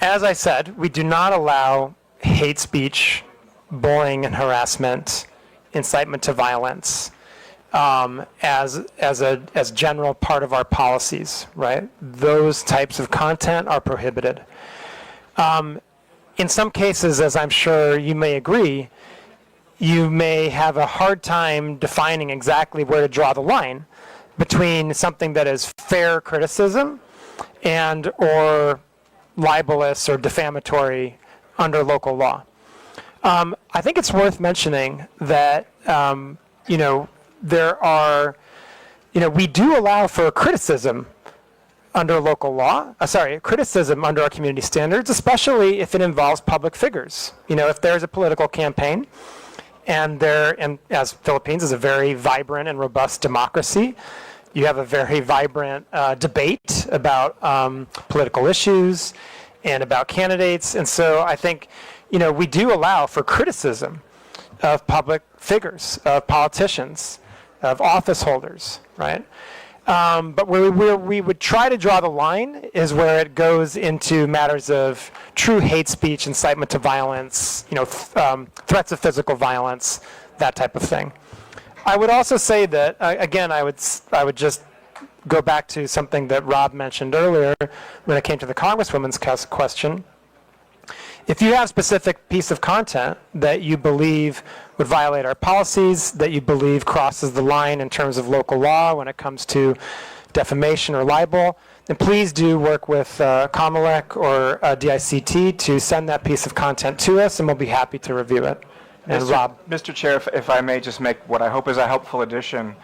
as I said, we do not allow hate speech, bullying and harassment, incitement to violence as general part of our policies, right? Those types of content are prohibited. In some cases, as I'm sure you may agree, you may have a hard time defining exactly where to draw the line between something that is fair criticism and or libelous or defamatory under local law. I think it's worth mentioning that, there are, we do allow for criticism under local law, criticism under our community standards, especially if it involves public figures. If there's a political campaign, and as Philippines is a very vibrant and robust democracy, you have a very vibrant debate about political issues and about candidates. And so I think, we do allow for criticism of public figures, of politicians, of office holders, right? But where we would try to draw the line is where it goes into matters of true hate speech, incitement to violence, threats of physical violence, that type of thing. I would also say that, again, I would just go back to something that Rob mentioned earlier when it came to the Congresswoman's question. If you have a specific piece of content that you believe would violate our policies, that you believe crosses the line in terms of local law when it comes to defamation or libel, then please do work with Kamara or DICT to send that piece of content to us, and we'll be happy to review it. And Rob. Mr. Chair, if I may just make what I hope is a helpful addition.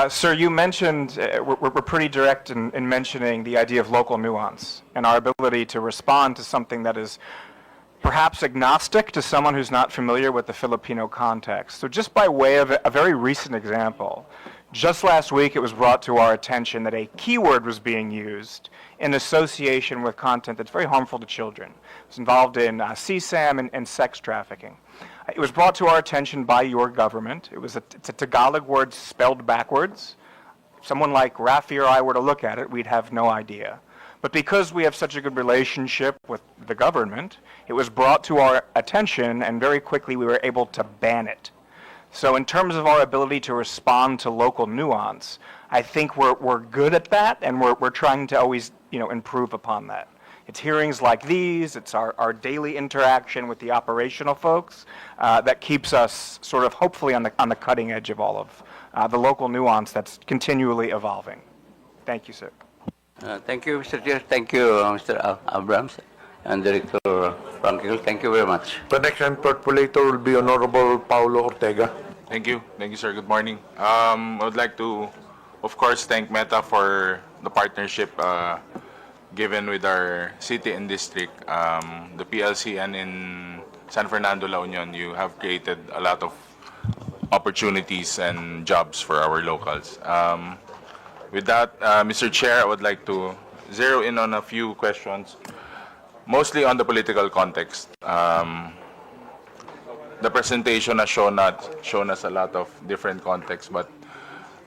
Sir, you mentioned, we're pretty direct in mentioning the idea of local nuance and our ability to respond to something that is perhaps agnostic to someone who's not familiar with the Filipino context. So just by way of a very recent example, just last week it was brought to our attention that a keyword was being used in association with content that's very harmful to children. It was involved in CSAM and sex trafficking. It was brought to our attention by your government. It's a Tagalog word spelled backwards. If someone like Rafi or I were to look at it, we'd have no idea. But because we have such a good relationship with the government, it was brought to our attention, and very quickly we were able to ban it. So in terms of our ability to respond to local nuance, I think we're good at that, and we're trying to always improve upon that. It's hearings like these, it's our daily interaction with the operational folks that keeps us sort of hopefully on the cutting edge of all of the local nuance that's continually evolving. Thank you, sir. Thank you, Mr. Chair. Thank you, Mr. Abrams and Director Frankel. Thank you very much. The next interpolator will be Honorable Paulo Ortega. Thank you. Thank you, sir. Good morning. I would like to, of course, thank Meta for the partnership given with our city and district. The PLC and in San Fernando, La Union, you have created a lot of opportunities and jobs for our locals. With that, Mr. Chair, I would like to zero in on a few questions, mostly on the political context. The presentation has shown us a lot of different contexts, but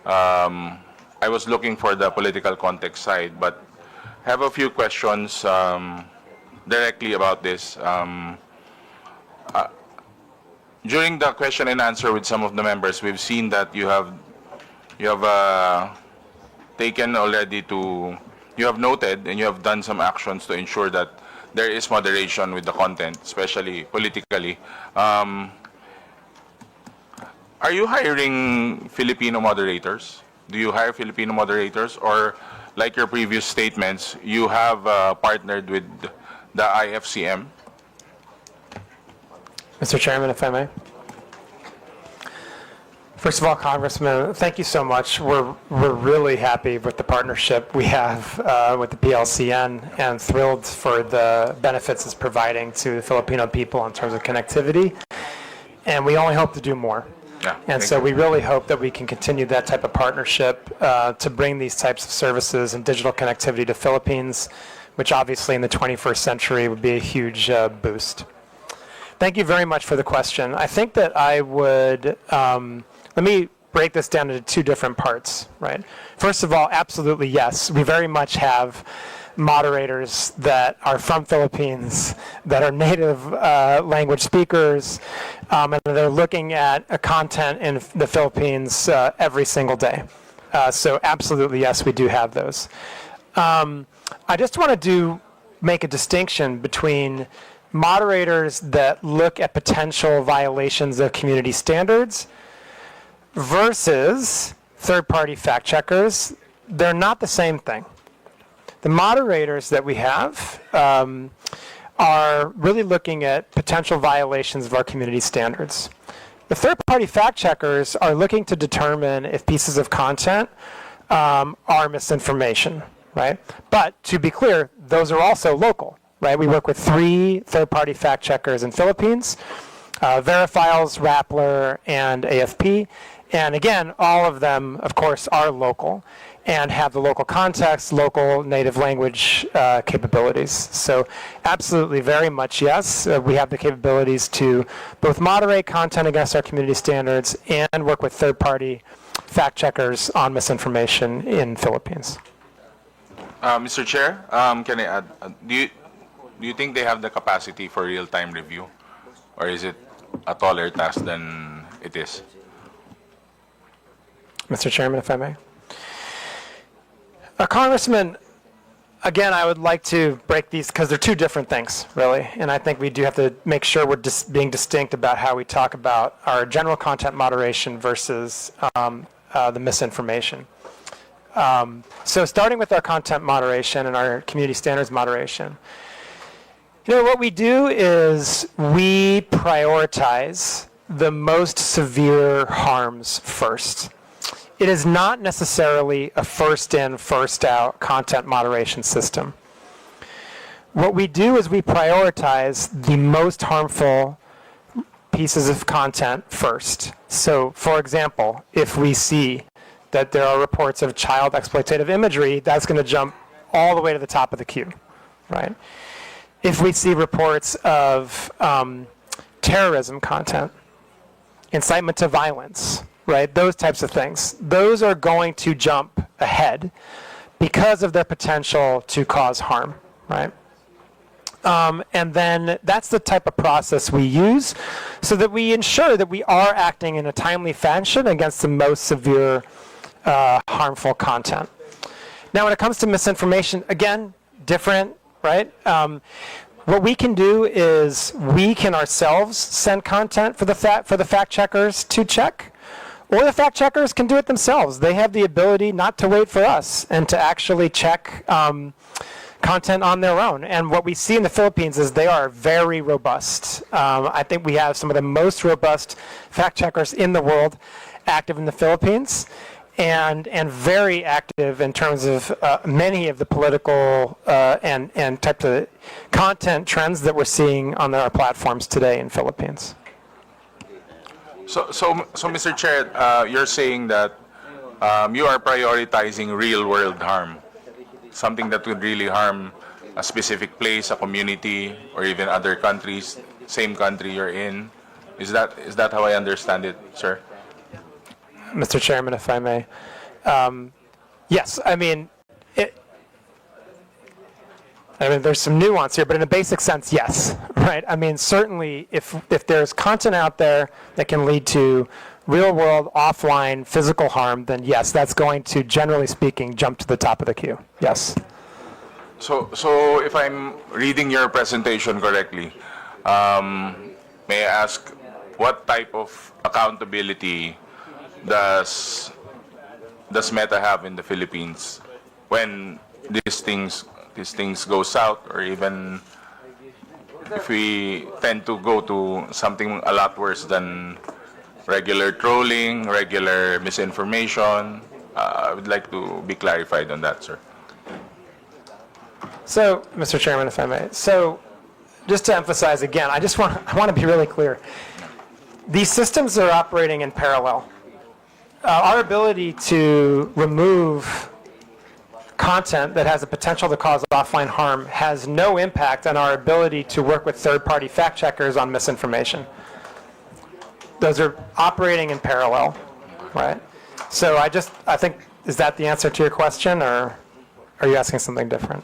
I was looking for the political context side, but I have a few questions directly about this. During the question and answer with some of the members, we've seen that you have taken already you have noted and you have done some actions to ensure that there is moderation with the content, especially politically. Are you hiring Filipino moderators? Do you hire Filipino moderators, or like your previous statements, you have partnered with the IFCM? Mr. Chairman, if I may. First of all, Congressman, thank you so much. We're really happy with the partnership we have with the PLCN and thrilled for the benefits it's providing to the Filipino people in terms of connectivity. And we only hope to do more. Yeah, and so we really hope that we can continue that type of partnership to bring these types of services and digital connectivity to Philippines, which obviously in the 21st century would be a huge boost. Thank you very much for the question. I think that I would, let me break this down into two different parts, right? First of all, absolutely yes, we very much have moderators that are from Philippines, that are native language speakers, and they're looking at content in the Philippines every single day. So absolutely, yes, we do have those. I just want to make a distinction between moderators that look at potential violations of community standards versus third-party fact checkers. They're not the same thing. The moderators that we have are really looking at potential violations of our community standards. The third-party fact checkers are looking to determine if pieces of content are misinformation, right? But to be clear, those are also local, right? We work with 3 third-party fact checkers in Philippines, Verifiles, Rappler, and AFP. And again, all of them, of course, are local and have the local context, local native language capabilities. So absolutely, very much yes. We have the capabilities to both moderate content against our community standards and work with third-party fact checkers on misinformation in Philippines. Mr. Chair, can I add, do you think they have the capacity for real-time review? Or is it a taller task than it is? Mr. Chairman, if I may. Congressman, again, I would like to break these because they're 2 different things, really. And I think we do have to make sure we're being distinct about how we talk about our general content moderation versus the misinformation. So starting with our content moderation and our community standards moderation, what we do is we prioritize the most severe harms first. It is not necessarily a first in, first out content moderation system. What we do is we prioritize the most harmful pieces of content first. So, for example, if we see that there are reports of child exploitative imagery, that's going to jump all the way to the top of the queue, right? If we see reports of terrorism content, incitement to violence, right, those types of things, those are going to jump ahead because of their potential to cause harm, right? And then that's the type of process we use so that we ensure that we are acting in a timely fashion against the most severe harmful content. Now, when it comes to misinformation, again, different, right? What we can do is we can ourselves send content for the fact checkers to check, or the fact checkers can do it themselves. They have the ability not to wait for us and to actually check content on their own. And what we see in the Philippines is they are very robust. I think we have some of the most robust fact checkers in the world active in the Philippines, and very active in terms of many of the political and types of content trends that we're seeing on our platforms today in Philippines. So Mr. Chair, you're saying that you are prioritizing real-world harm, something that would really harm a specific place, a community, or even other countries, same country you're in. Is that how I understand it, sir? Mr. Chairman, if I may. Yes, I mean, there's some nuance here, but in a basic sense, yes, right? I mean, certainly if there's content out there that can lead to real-world, offline, physical harm, then yes, that's going to, generally speaking, jump to the top of the queue. Yes. So if I'm reading your presentation correctly, may I ask what type of accountability does Meta have in the Philippines when these things go south, or even if we tend to go to something a lot worse than regular trolling, regular misinformation? I would like to be clarified on that, sir. So, Mr. Chairman, if I may. So, just to emphasize again, I want to be really clear. These systems are operating in parallel. Our ability to remove content that has the potential to cause offline harm has no impact on our ability to work with third-party fact checkers on misinformation. Those are operating in parallel, right? So I think, is that the answer to your question, or are you asking something different?